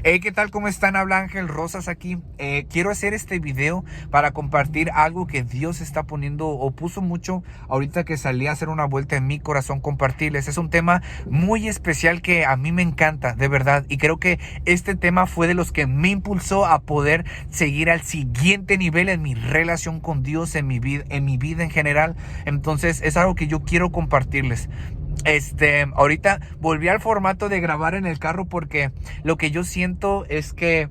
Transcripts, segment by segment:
Hey, ¿qué tal? ¿Cómo están? Habla Ángel Rosas aquí. Quiero hacer este video para compartir algo que Dios está poniendo o puso mucho ahorita que salí a hacer una vuelta en mi corazón compartirles. Es un tema muy especial que a mí me encanta, de verdad. Y creo que este tema fue de los que me impulsó a poder seguir al siguiente nivel en mi relación con Dios, en mi vida en general. Entonces es algo que yo quiero compartirles. Ahorita volví al formato de grabar en el carro porque lo que yo siento es que,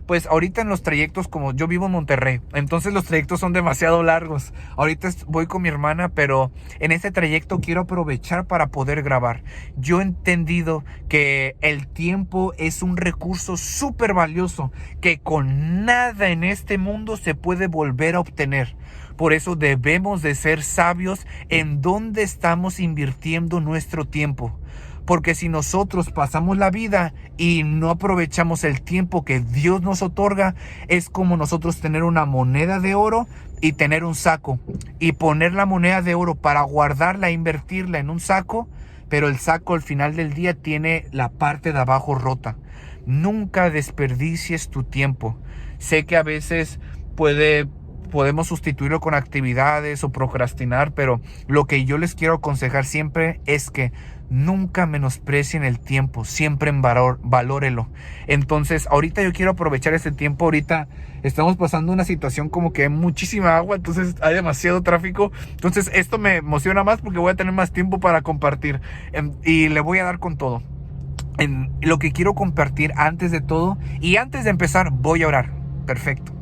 pues ahorita en los trayectos, como yo vivo en Monterrey, entonces los trayectos son demasiado largos. Ahorita voy con mi hermana, pero en este trayecto quiero aprovechar para poder grabar. Yo he entendido que el tiempo es un recurso súper valioso que con nada en este mundo se puede volver a obtener. Por eso debemos de ser sabios en dónde estamos invirtiendo nuestro tiempo. Porque si nosotros pasamos la vida y no aprovechamos el tiempo que Dios nos otorga, es como nosotros tener una moneda de oro y tener un saco. Y poner la moneda de oro para guardarla e invertirla en un saco, pero el saco al final del día tiene la parte de abajo rota. Nunca desperdicies tu tiempo. Sé que a veces podemos sustituirlo con actividades o procrastinar, pero lo que yo les quiero aconsejar siempre es que nunca menosprecien el tiempo, siempre valórelo. Entonces, ahorita yo quiero aprovechar este tiempo. Ahorita estamos pasando una situación como que hay muchísima agua, entonces hay demasiado tráfico. Entonces, esto me emociona más porque voy a tener más tiempo para compartir y le voy a dar con todo. Lo que quiero compartir antes de todo y antes de empezar, voy a orar. Perfecto.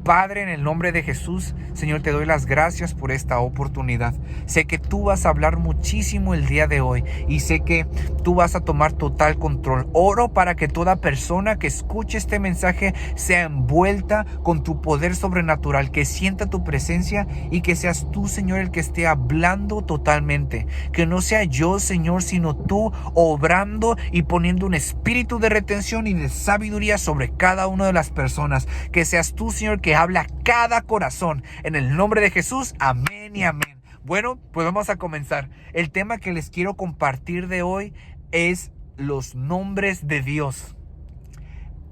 Padre, en el nombre de Jesús, Señor, te doy las gracias por esta oportunidad. Sé que tú vas a hablar muchísimo el día de hoy y sé que tú vas a tomar total control. Oro para que toda persona que escuche este mensaje sea envuelta con tu poder sobrenatural, que sienta tu presencia y que seas tú, Señor, el que esté hablando totalmente. Que no sea yo, Señor, sino tú obrando y poniendo un espíritu de retención y de sabiduría sobre cada una de las personas. Que seas tú, Señor, que habla cada corazón. En el nombre de Jesús, amén y amén. Bueno, pues vamos a comenzar. El tema que les quiero compartir de hoy es los nombres de Dios.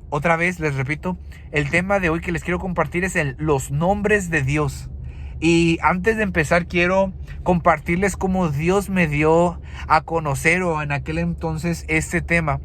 Otra vez les repito, el tema de hoy que les quiero compartir es los nombres de Dios. Y antes de empezar quiero compartirles cómo Dios me dio a conocer, o en aquel entonces, este tema.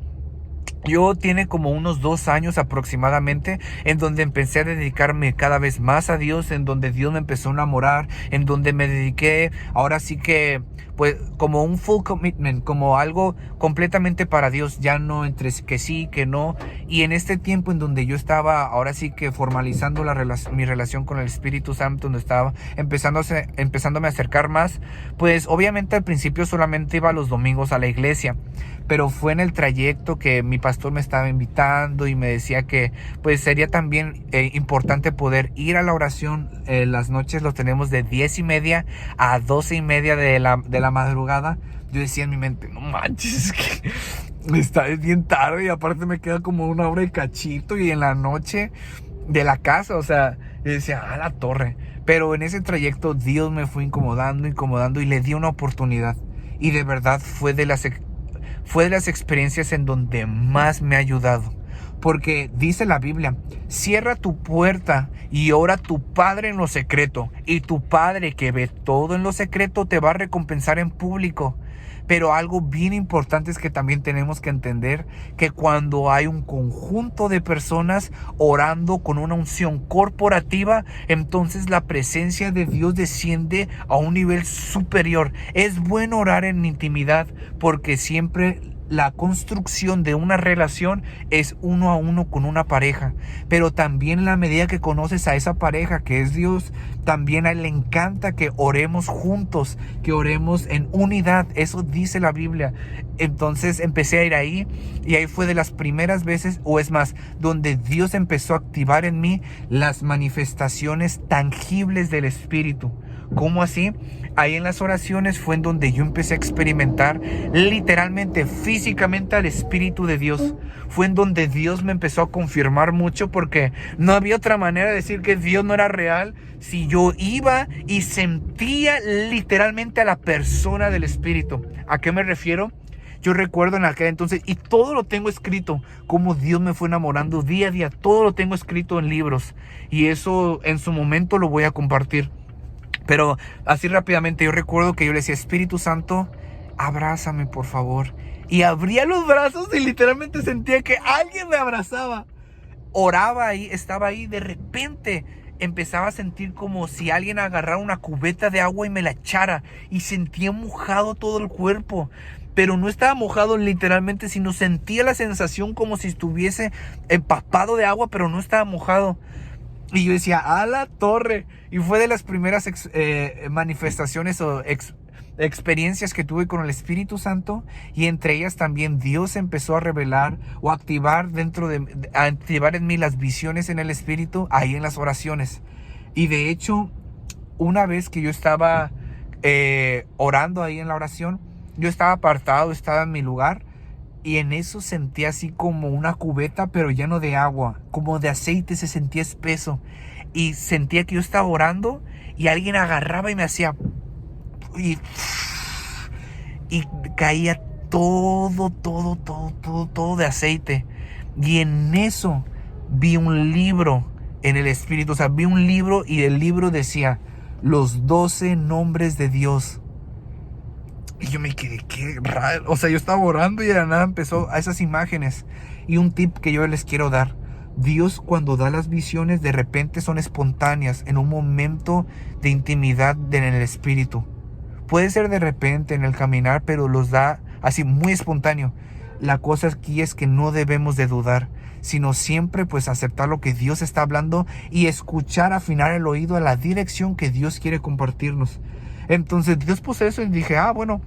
Yo tiene como unos 2 años aproximadamente en donde empecé a dedicarme cada vez más a Dios, en donde Dios me empezó a enamorar, en donde me dediqué ahora sí que pues como un full commitment, como algo completamente para Dios, ya no entre que sí, que no. Y en este tiempo en donde yo estaba ahora sí que formalizando mi relación con el Espíritu Santo, donde estaba empezándome a acercar más, pues obviamente al principio solamente iba los domingos a la iglesia, pero fue en el trayecto que mi pastor me estaba invitando y me decía que pues sería también importante poder ir a la oración. Las noches lo tenemos de 10:30 a 12:30 de la madrugada. Yo decía en mi mente, no manches, es que es bien tarde y aparte me queda como 1 hora y cachito y en la noche de la casa, o sea, yo decía, la torre. Pero en ese trayecto Dios me fue incomodando y le di una oportunidad. Y de verdad fue de las experiencias en donde más me ha ayudado. Porque dice la Biblia, cierra tu puerta y ora a tu Padre en lo secreto. Y tu Padre que ve todo en lo secreto te va a recompensar en público. Pero algo bien importante es que también tenemos que entender que cuando hay un conjunto de personas orando con una unción corporativa, entonces la presencia de Dios desciende a un nivel superior. Es bueno orar en intimidad porque siempre la construcción de una relación es 1 a 1 con una pareja, pero también en la medida que conoces a esa pareja que es Dios, también a él le encanta que oremos juntos, que oremos en unidad. Eso dice la Biblia. Entonces empecé a ir ahí y ahí fue de las primeras veces, o es más, donde Dios empezó a activar en mí las manifestaciones tangibles del Espíritu. ¿Cómo así? Ahí en las oraciones fue en donde yo empecé a experimentar literalmente, físicamente al Espíritu de Dios. Fue en donde Dios me empezó a confirmar mucho, porque no había otra manera de decir que Dios no era real si yo iba y sentía literalmente a la persona del Espíritu. ¿A qué me refiero? Yo recuerdo en aquel entonces, y todo lo tengo escrito, cómo Dios me fue enamorando día a día. Todo lo tengo escrito en libros. Y eso en su momento lo voy a compartir. Pero así rápidamente yo recuerdo que yo le decía, Espíritu Santo, abrázame por favor. Y abría los brazos y literalmente sentía que alguien me abrazaba. Oraba ahí, estaba ahí, de repente empezaba a sentir como si alguien agarrara una cubeta de agua y me la echara. Y sentía mojado todo el cuerpo. Pero no estaba mojado literalmente, sino sentía la sensación como si estuviese empapado de agua, pero no estaba mojado. Y yo decía, ¡a la torre! Y fue de las primeras manifestaciones o experiencias que tuve con el Espíritu Santo. Y entre ellas también Dios empezó a revelar o activar activar en mí las visiones en el Espíritu, ahí en las oraciones. Y de hecho, una vez que yo estaba orando ahí en la oración, yo estaba apartado, estaba en mi lugar. Y en eso sentía así como una cubeta, pero lleno de agua, como de aceite, se sentía espeso. Y sentía que yo estaba orando y alguien agarraba y me hacía... Y caía todo de aceite. Y en eso vi un libro en el Espíritu. O sea, vi un libro y el libro decía los 12 nombres de Dios. Y yo me quedé, qué raro. O sea, yo estaba orando y de la nada empezó a esas imágenes. Y un tip que yo les quiero dar. Dios, cuando da las visiones, de repente son espontáneas, en un momento de intimidad en el Espíritu. Puede ser de repente en el caminar, pero los da así muy espontáneo. La cosa aquí es que no debemos de dudar, sino siempre pues aceptar lo que Dios está hablando y escuchar, afinar el oído a la dirección que Dios quiere compartirnos. Entonces Dios puso eso y dije, bueno,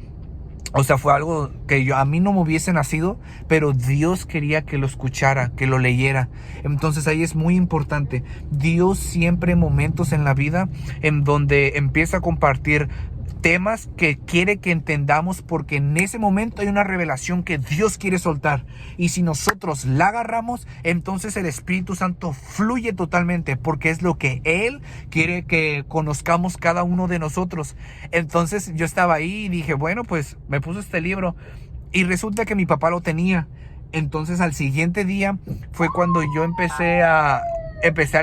o sea, fue algo que a mí no me hubiese nacido, pero Dios quería que lo escuchara, que lo leyera. Entonces ahí es muy importante. Dios siempre momentos en la vida en donde empieza a compartir temas que quiere que entendamos, porque en ese momento hay una revelación que Dios quiere soltar, y si nosotros la agarramos, entonces el Espíritu Santo fluye totalmente, porque es lo que Él quiere que conozcamos cada uno de nosotros. Entonces yo estaba ahí y dije, bueno, pues me puso este libro y resulta que mi papá lo tenía. Entonces al siguiente día fue cuando yo empecé a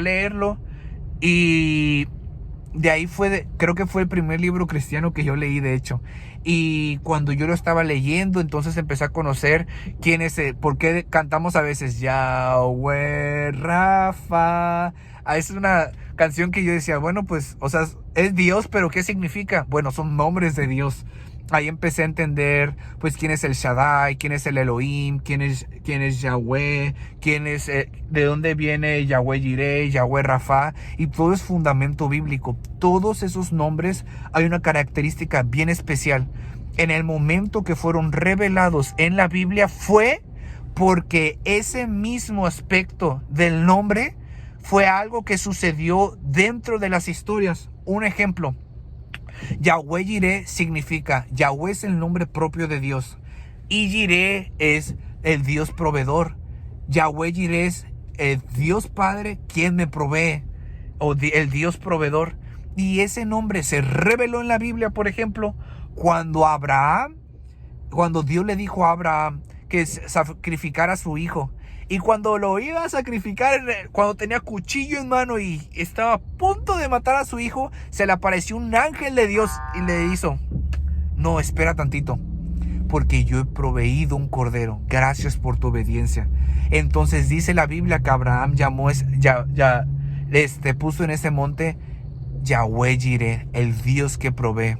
leerlo, y de ahí creo que fue el primer libro cristiano que yo leí, de hecho. Y cuando yo lo estaba leyendo, entonces empecé a conocer quién es, por qué cantamos a veces Yahweh Rafa. Esa es una canción que yo decía, bueno, pues, o sea, es Dios, pero ¿qué significa? Bueno, son nombres de Dios. Ahí empecé a entender pues quién es el Shaddai, quién es el Elohim, quién es Yahweh, de dónde viene Yahweh Jireh, Yahweh Rafa, y todo es fundamento bíblico. Todos esos nombres hay una característica bien especial. En el momento que fueron revelados en la Biblia fue porque ese mismo aspecto del nombre fue algo que sucedió dentro de las historias. Un ejemplo. Yahweh Jireh significa, Yahweh es el nombre propio de Dios, y Jireh es el Dios proveedor. Yahweh Jireh es el Dios Padre quien me provee, o el Dios proveedor. Y ese nombre se reveló en la Biblia, por ejemplo, cuando Dios le dijo a Abraham que sacrificara a su hijo. Y cuando lo iba a sacrificar, cuando tenía cuchillo en mano y estaba a punto de matar a su hijo, se le apareció un ángel de Dios y le hizo, no, espera tantito, porque yo he proveído un cordero, gracias por tu obediencia. Entonces dice la Biblia que Abraham puso en ese monte Yahweh Jireh, el Dios que provee.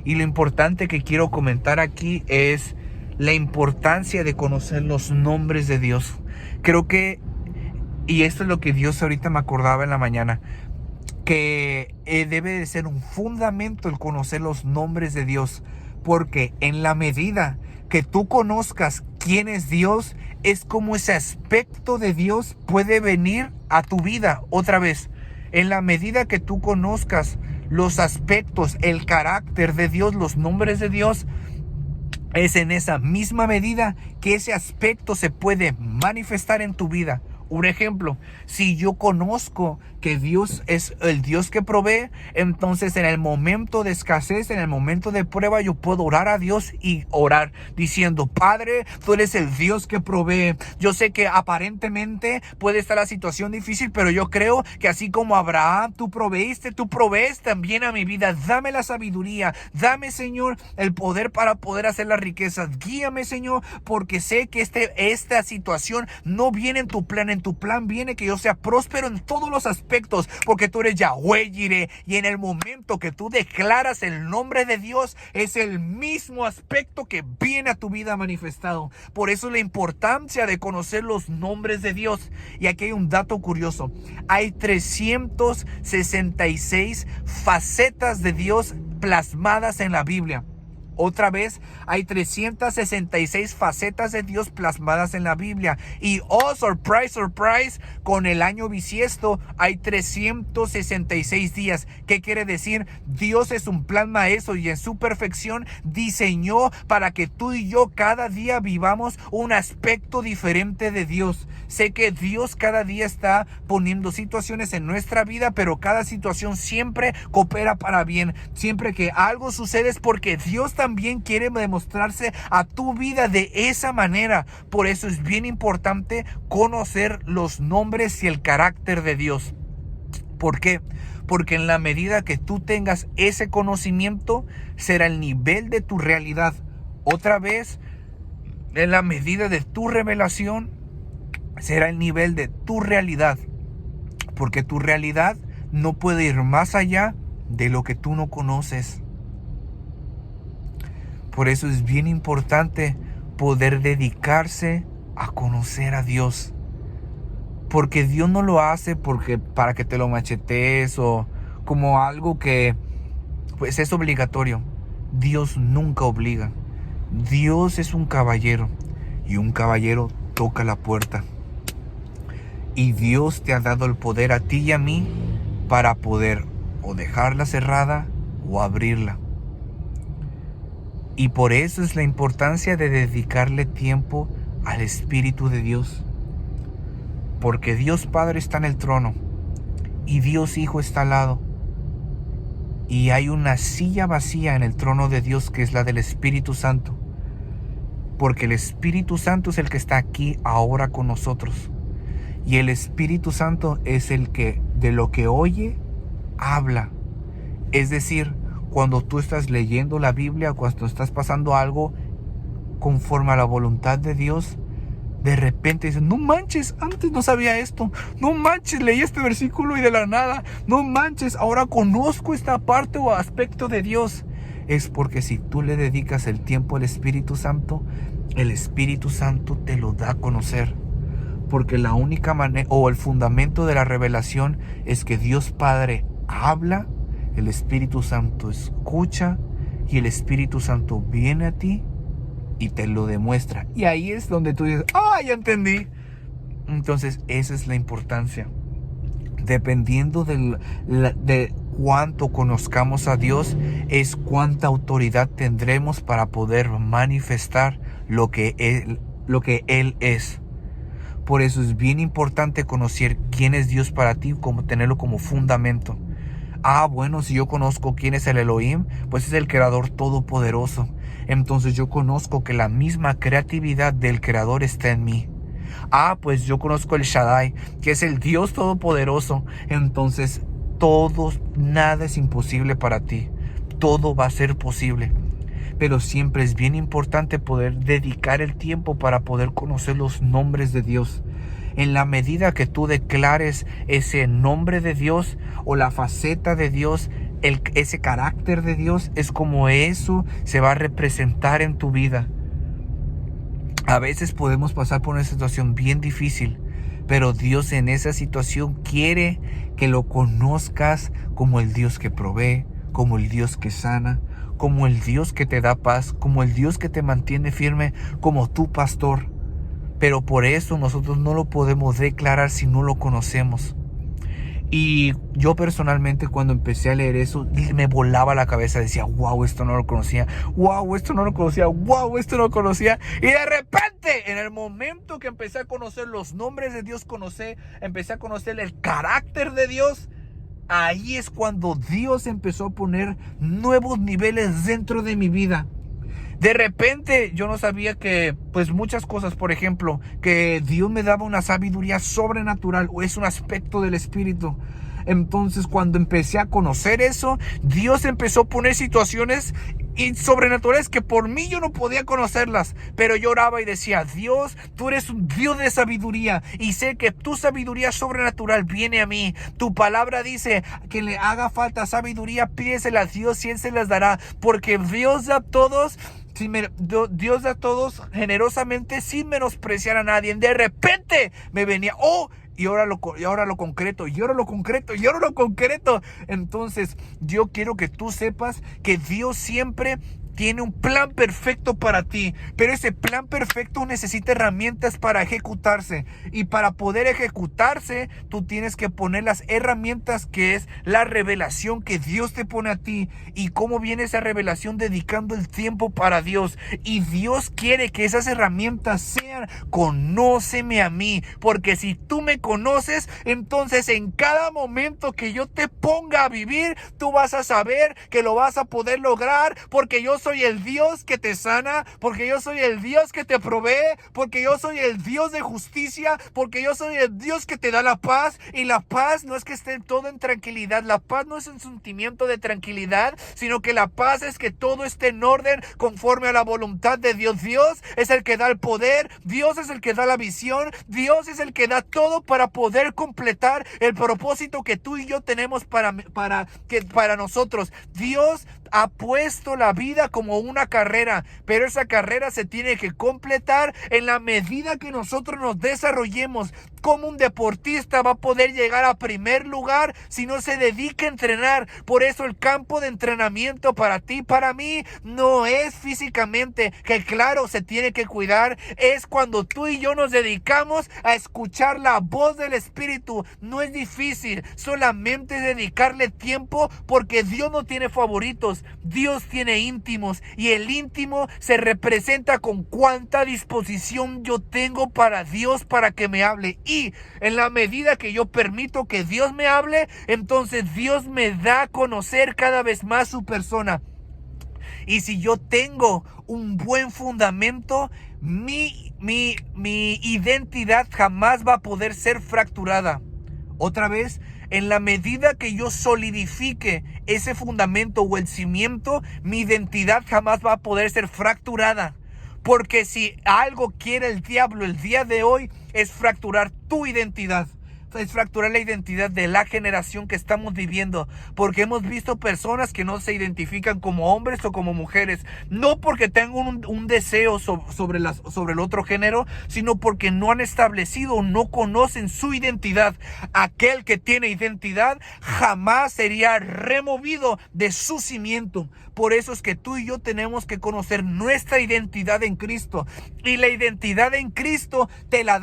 Y lo importante que quiero comentar aquí es la importancia de conocer los nombres de Dios. Creo que, y esto es lo que Dios ahorita me acordaba en la mañana, que debe de ser un fundamento el conocer los nombres de Dios, porque en la medida que tú conozcas quién es Dios, es como ese aspecto de Dios puede venir a tu vida otra vez. En la medida que tú conozcas los aspectos, el carácter de Dios, los nombres de Dios, es en esa misma medida que ese aspecto se puede manifestar en tu vida Un ejemplo, si yo conozco que Dios es el Dios que provee, entonces en el momento de escasez, en el momento de prueba, yo puedo orar a Dios y orar diciendo: Padre, tú eres el Dios que provee. Yo sé que aparentemente puede estar la situación difícil, pero yo creo que así como Abraham, tú provees también a mi vida. Dame la sabiduría, dame, Señor, el poder para poder hacer las riquezas. Guíame, Señor, porque sé que esta situación no viene en tu plan. En tu plan viene que yo sea próspero en todos los aspectos, porque tú eres Yahweh Jireh, y en el momento que tú declaras el nombre de Dios, es el mismo aspecto que viene a tu vida manifestado. Por eso la importancia de conocer los nombres de Dios. Y aquí hay un dato curioso: hay 366 facetas de Dios plasmadas en la Biblia. Otra vez, hay 366 facetas de Dios plasmadas en la Biblia. Y oh, surprise, surprise, con el año bisiesto hay 366 días. ¿Qué quiere decir? Dios es un plan maestro y en su perfección diseñó para que tú y yo cada día vivamos un aspecto diferente de Dios. Sé que Dios cada día está poniendo situaciones en nuestra vida, pero cada situación siempre coopera para bien. Siempre que algo sucede es porque Dios también quiere demostrarse a tu vida de esa manera. Por eso es bien importante conocer los nombres y el carácter de Dios. ¿Por qué? Porque en la medida que tú tengas ese conocimiento, será el nivel de tu realidad. Otra vez, en la medida de tu revelación, será el nivel de tu realidad. Porque tu realidad no puede ir más allá de lo que tú no conoces. Por eso es bien importante poder dedicarse a conocer a Dios. Porque Dios no lo hace para que te lo machetees o como algo que pues es obligatorio. Dios nunca obliga. Dios es un caballero y un caballero toca la puerta. Y Dios te ha dado el poder a ti y a mí para poder o dejarla cerrada o abrirla. Y por eso es la importancia de dedicarle tiempo al Espíritu de Dios. Porque Dios Padre está en el trono y Dios Hijo está al lado. Y hay una silla vacía en el trono de Dios, que es la del Espíritu Santo. Porque el Espíritu Santo es el que está aquí ahora con nosotros. Y el Espíritu Santo es el que de lo que oye, habla. Es decir, cuando tú estás leyendo la Biblia, cuando estás pasando algo conforme a la voluntad de Dios, de repente dices: no manches, antes no sabía esto. No manches, leí este versículo y de la nada. No manches, ahora conozco esta parte o aspecto de Dios. Es porque si tú le dedicas el tiempo al Espíritu Santo, el Espíritu Santo te lo da a conocer. Porque la única manera o el fundamento de la revelación es que Dios Padre habla, el Espíritu Santo escucha y el Espíritu Santo viene a ti y te lo demuestra. Y ahí es donde tú dices: ¡ah, ya entendí! Entonces esa es la importancia. Dependiendo de cuánto conozcamos a Dios, es cuánta autoridad tendremos para poder manifestar lo que Él es. Por eso es bien importante conocer quién es Dios para ti, como tenerlo como fundamento. Bueno, si yo conozco quién es el Elohim, pues es el Creador Todopoderoso. Entonces yo conozco que la misma creatividad del Creador está en mí. Pues yo conozco el Shaddai, que es el Dios Todopoderoso. Entonces nada es imposible para ti. Todo va a ser posible. Pero siempre es bien importante poder dedicar el tiempo para poder conocer los nombres de Dios. En la medida que tú declares ese nombre de Dios o la faceta de Dios, ese carácter de Dios, es como eso se va a representar en tu vida. A veces podemos pasar por una situación bien difícil, pero Dios en esa situación quiere que lo conozcas como el Dios que provee, como el Dios que sana, como el Dios que te da paz, como el Dios que te mantiene firme, como tu pastor. Pero por eso nosotros no lo podemos declarar si no lo conocemos. Y yo personalmente cuando empecé a leer eso, me volaba la cabeza, decía, wow, esto no lo conocía, wow, esto no lo conocía, wow, esto no lo conocía. Y de repente, en el momento que empecé a conocer los nombres de Dios, empecé a conocer el carácter de Dios, ahí es cuando Dios empezó a poner nuevos niveles dentro de mi vida. De repente yo no sabía que, pues muchas cosas, por ejemplo, que Dios me daba una sabiduría sobrenatural o es un aspecto del Espíritu. Entonces cuando empecé a conocer eso, Dios empezó a poner situaciones sobrenaturales que por mí yo no podía conocerlas, pero yo oraba y decía, Dios, tú eres un Dios de sabiduría y sé que tu sabiduría sobrenatural viene a mí. Tu palabra dice que le haga falta sabiduría, pídesela a Dios y Él se las dará, porque Dios da a todos. Dios da a todos generosamente sin menospreciar a nadie. De repente me venía, y ahora lo concreto, y ahora lo concreto, y ahora lo concreto. Entonces yo quiero que tú sepas que Dios siempre tiene un plan perfecto para ti, pero ese plan perfecto necesita herramientas para ejecutarse, y para poder ejecutarse tú tienes que poner las herramientas, que es la revelación que Dios te pone a ti. Y cómo viene esa revelación, dedicando el tiempo para Dios. Y Dios quiere que esas herramientas sean: conóceme a mí, porque si tú me conoces, entonces en cada momento que yo te ponga a vivir, tú vas a saber que lo vas a poder lograr, porque yo soy el Dios que te sana, porque yo soy el Dios que te provee, porque yo soy el Dios de justicia, porque yo soy el Dios que te da la paz. Y la paz no es que esté todo en tranquilidad, la paz no es un sentimiento de tranquilidad, sino que la paz es que todo esté en orden conforme a la voluntad de Dios. Dios es el que da el poder, Dios es el que da la visión, Dios es el que da todo para poder completar el propósito que tú y yo tenemos para nosotros. Dios ha puesto la vida como una carrera, pero esa carrera se tiene que completar en la medida que nosotros nos desarrollemos. ¿Cómo un deportista va a poder llegar a primer lugar si no se dedica a entrenar? Por eso el campo de entrenamiento para ti, para mí, no es físicamente, que claro, se tiene que cuidar. Es cuando tú y yo nos dedicamos a escuchar la voz del Espíritu. No es difícil, solamente dedicarle tiempo, porque Dios no tiene favoritos, Dios tiene íntimos, y el íntimo se representa con cuánta disposición yo tengo para Dios, para que me hable. Y en la medida que yo permito que Dios me hable, entonces Dios me da a conocer cada vez más su persona. Y si yo tengo un buen fundamento, mi identidad jamás va a poder ser fracturada. Otra vez, en la medida que yo solidifique ese fundamento o el cimiento, mi identidad jamás va a poder ser fracturada. Porque si algo quiere el diablo el día de hoy, es fracturar tu identidad. Es fracturar la identidad de la generación que estamos viviendo, porque hemos visto personas que no se identifican como hombres o como mujeres, no porque tengan un deseo sobre el otro género, sino porque no han establecido, no conocen su identidad. Aquel que tiene identidad jamás sería removido de su cimiento. Por eso es que tú y yo tenemos que conocer nuestra identidad en Cristo, y la identidad en Cristo te la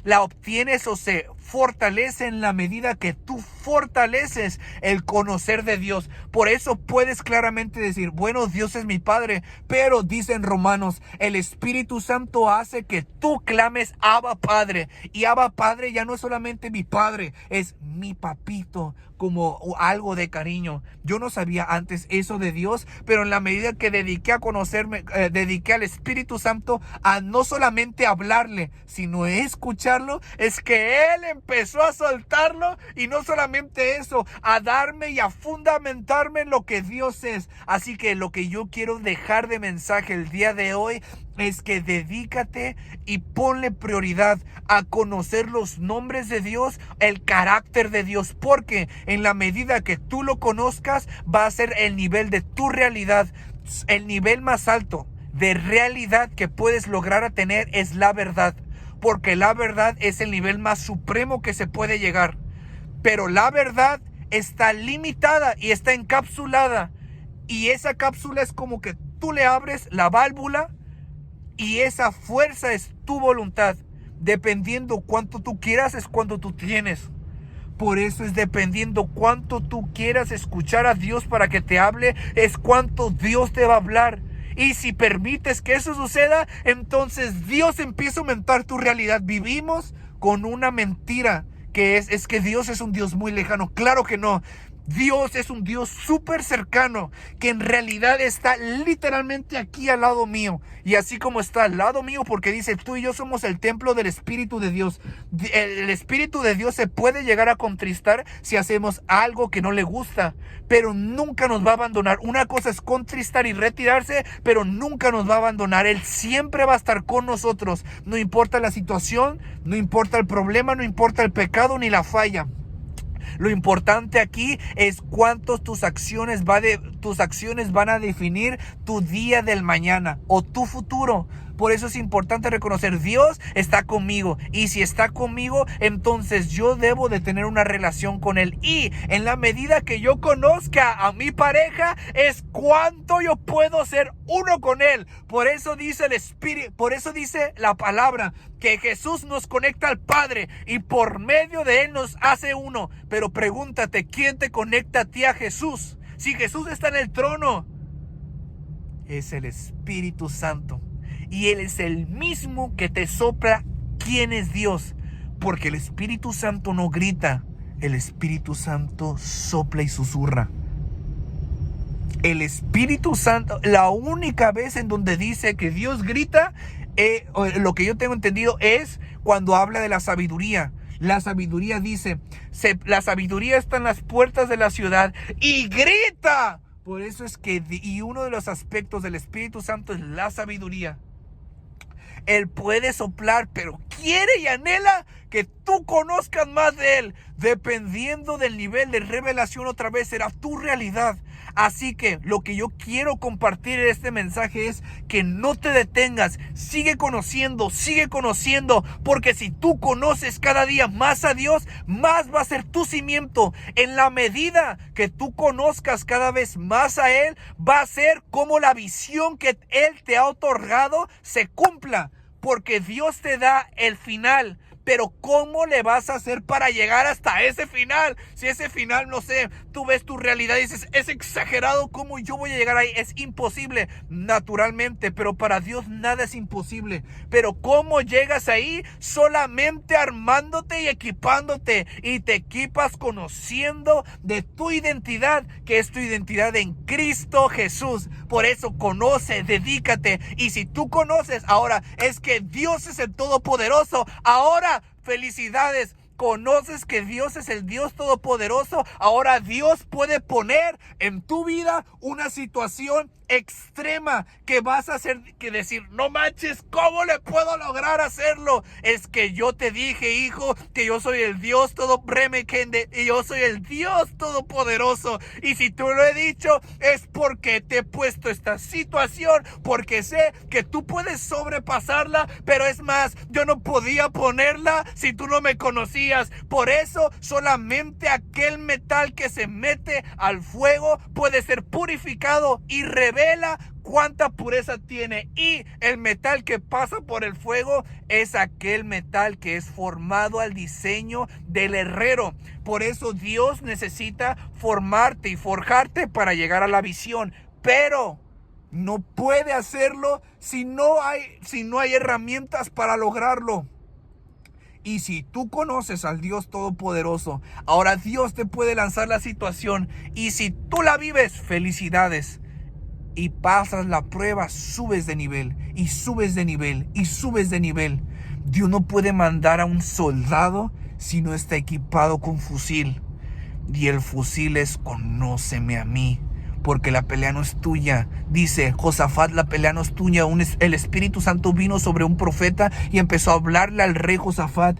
la obtienes o se fortalece en la medida que tú fortaleces el conocer de Dios. Por eso puedes claramente decir, bueno, Dios es mi Padre, pero dice en Romanos, el Espíritu Santo hace que tú clames Abba Padre. Y Abba Padre ya no es solamente mi Padre, es mi papito, como algo de cariño. Yo no sabía antes eso de Dios, pero en la medida que dediqué a conocerme, dediqué al Espíritu Santo a no solamente hablarle, sino escucharlo, es que Él empezó a soltarlo, y no solamente eso, a darme y a fundamentarme en lo que Dios es. Así que lo que yo quiero dejar de mensaje el día de hoy es que dedícate y ponle prioridad a conocer los nombres de Dios, el carácter de Dios, porque en la medida que tú lo conozcas, va a ser el nivel de tu realidad. El nivel más alto de realidad que puedes lograr a tener es la verdad, porque la verdad es el nivel más supremo que se puede llegar. Pero la verdad está limitada y está encapsulada, y esa cápsula es como que tú le abres la válvula, y esa fuerza es tu voluntad. Dependiendo cuánto tú quieras, es cuando tú tienes. Por eso es dependiendo cuánto tú quieras escuchar a Dios para que te hable, es cuánto Dios te va a hablar. Y si permites que eso suceda, entonces Dios empieza a aumentar tu realidad. Vivimos con una mentira que es que Dios es un Dios muy lejano. Claro que no. Dios es un Dios súper cercano, que en realidad está literalmente aquí al lado mío. Y así como está al lado mío, porque dice, tú y yo somos el templo del Espíritu de Dios. El Espíritu de Dios se puede llegar a contristar si hacemos algo que no le gusta, pero nunca nos va a abandonar. Una cosa es contristar y retirarse, pero nunca nos va a abandonar. Él siempre va a estar con nosotros. No importa la situación, no importa el problema, no importa el pecado ni la falla. Lo importante aquí es cuántos tus acciones van a definir tu día del mañana o tu futuro. Por eso es importante reconocer, Dios está conmigo, y si está conmigo, entonces yo debo de tener una relación con Él. Y en la medida que yo conozca a mi pareja, es cuánto yo puedo ser uno con Él. Por eso dice el Espíritu, por eso dice la palabra, que Jesús nos conecta al Padre y por medio de Él nos hace uno. Pero pregúntate, ¿quién te conecta a ti a Jesús? Si Jesús está en el trono, es el Espíritu Santo. Y Él es el mismo que te sopla quién es Dios. Porque el Espíritu Santo no grita. El Espíritu Santo sopla y susurra. El Espíritu Santo, la única vez en donde dice que Dios grita, lo que yo tengo entendido es cuando habla de la sabiduría. La sabiduría dice, la sabiduría está en las puertas de la ciudad y grita. Por eso es que, y uno de los aspectos del Espíritu Santo es la sabiduría. Él puede soplar, pero quiere y anhela que tú conozcas más de Él. Dependiendo del nivel de revelación, otra vez será tu realidad. Así que lo que yo quiero compartir en este mensaje es que no te detengas. Sigue conociendo, porque si tú conoces cada día más a Dios, más va a ser tu cimiento. En la medida que tú conozcas cada vez más a Él, va a ser como la visión que Él te ha otorgado se cumpla. Porque Dios te da el final. Pero ¿cómo le vas a hacer para llegar hasta ese final? Si ese final, no sé, tú ves tu realidad y dices, es exagerado, ¿cómo yo voy a llegar ahí? Es imposible, naturalmente, pero para Dios nada es imposible. Pero ¿cómo llegas ahí? Solamente armándote y equipándote. Y te equipas conociendo de tu identidad, que es tu identidad en Cristo Jesús. Por eso conoce, dedícate. Y si tú conoces ahora, es que Dios es el Todopoderoso. Ahora, felicidades. Conoces que Dios es el Dios Todopoderoso. Ahora Dios puede poner en tu vida una situación extrema que vas a hacer que decir, no manches, ¿cómo le puedo lograr hacerlo? Es que yo te dije, hijo, que yo soy el Dios y yo soy el Dios Todopoderoso. Y si tú lo he dicho, es porque te he puesto esta situación, porque sé que tú puedes sobrepasarla, pero es más, yo no podía ponerla si tú no me conocías. Por eso solamente aquel metal que se mete al fuego puede ser purificado y revela cuánta pureza tiene. Y el metal que pasa por el fuego es aquel metal que es formado al diseño del herrero. Por eso Dios necesita formarte y forjarte para llegar a la visión. Pero no puede hacerlo si no hay herramientas para lograrlo. Y si tú conoces al Dios Todopoderoso, ahora Dios te puede lanzar la situación. Y si tú la vives, felicidades. Y pasas la prueba, subes de nivel, y subes de nivel, y subes de nivel. Dios no puede mandar a un soldado si no está equipado con fusil. Y el fusil es conóceme a mí, porque la pelea no es tuya. Dice Josafat, la pelea no es tuya. El Espíritu Santo vino sobre un profeta y empezó a hablarle al rey Josafat.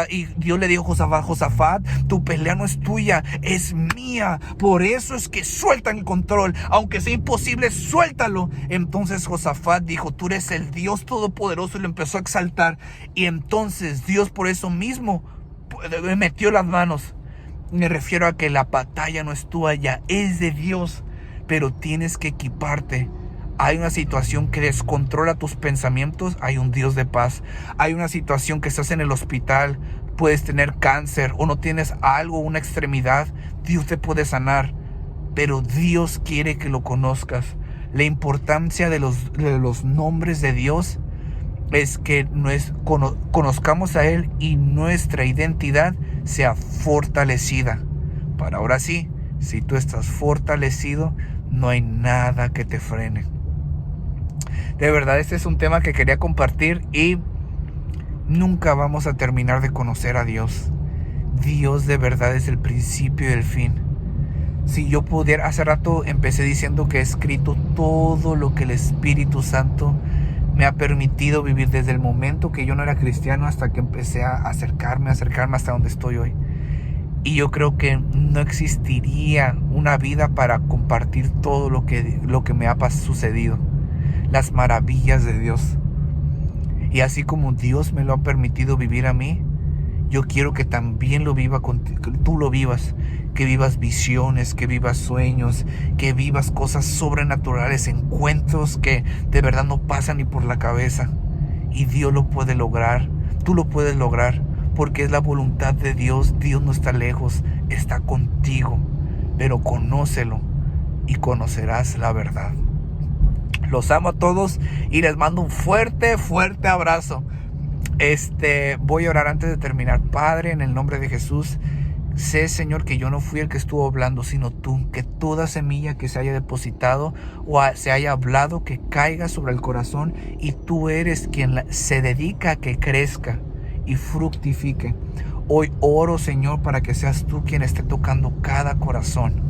Y Dios le dijo a Josafat, tu pelea no es tuya, es mía. Por eso es que sueltan el control. Aunque sea imposible, suéltalo. Entonces Josafat dijo, tú eres el Dios Todopoderoso, y lo empezó a exaltar. Y entonces Dios por eso mismo metió las manos. Me refiero a que la batalla no es tuya, es de Dios, pero tienes que equiparte. Hay una situación que descontrola tus pensamientos, hay un Dios de paz. Hay una situación que estás en el hospital, puedes tener cáncer o no tienes algo, una extremidad. Dios te puede sanar, pero Dios quiere que lo conozcas. La importancia de los nombres de Dios es que conozcamos a Él y nuestra identidad sea fortalecida. Para ahora sí, si tú estás fortalecido, no hay nada que te frene. De verdad, este es un tema que quería compartir y nunca vamos a terminar de conocer a Dios. Dios de verdad es el principio y el fin. Si yo pudiera, hace rato empecé diciendo que he escrito todo lo que el Espíritu Santo me ha permitido vivir desde el momento que yo no era cristiano hasta que empecé a acercarme hasta donde estoy hoy. Y yo creo que no existiría una vida para compartir todo lo que me ha sucedido. Las maravillas de Dios. Y así como Dios me lo ha permitido vivir a mí, yo quiero que también tú lo vivas. Que vivas visiones, que vivas sueños, que vivas cosas sobrenaturales, encuentros que de verdad no pasan ni por la cabeza. Y Dios lo puede lograr, tú lo puedes lograr, porque es la voluntad de Dios. Dios no está lejos, está contigo, pero conócelo y conocerás la verdad. Los amo a todos y les mando un fuerte, fuerte abrazo. Voy a orar antes de terminar. Padre, en el nombre de Jesús, sé, Señor, que yo no fui el que estuvo hablando, sino tú. Que toda semilla que se haya depositado o se haya hablado, que caiga sobre el corazón, y tú eres quien se dedica a que crezca y fructifique. Hoy oro, Señor, para que seas tú quien esté tocando cada corazón,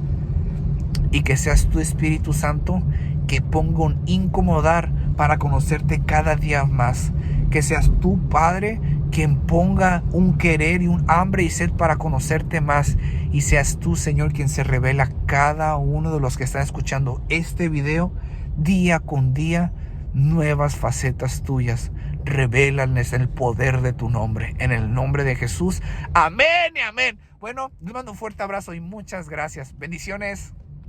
y que seas tu Espíritu Santo que ponga un incomodar para conocerte cada día más. Que seas tú, Padre, quien ponga un querer y un hambre y sed para conocerte más. Y seas tú, Señor, quien se revela a cada uno de los que están escuchando este video día con día, nuevas facetas tuyas. Revélales el poder de tu nombre. En el nombre de Jesús. Amén y amén. Bueno, les mando un fuerte abrazo y muchas gracias. Bendiciones.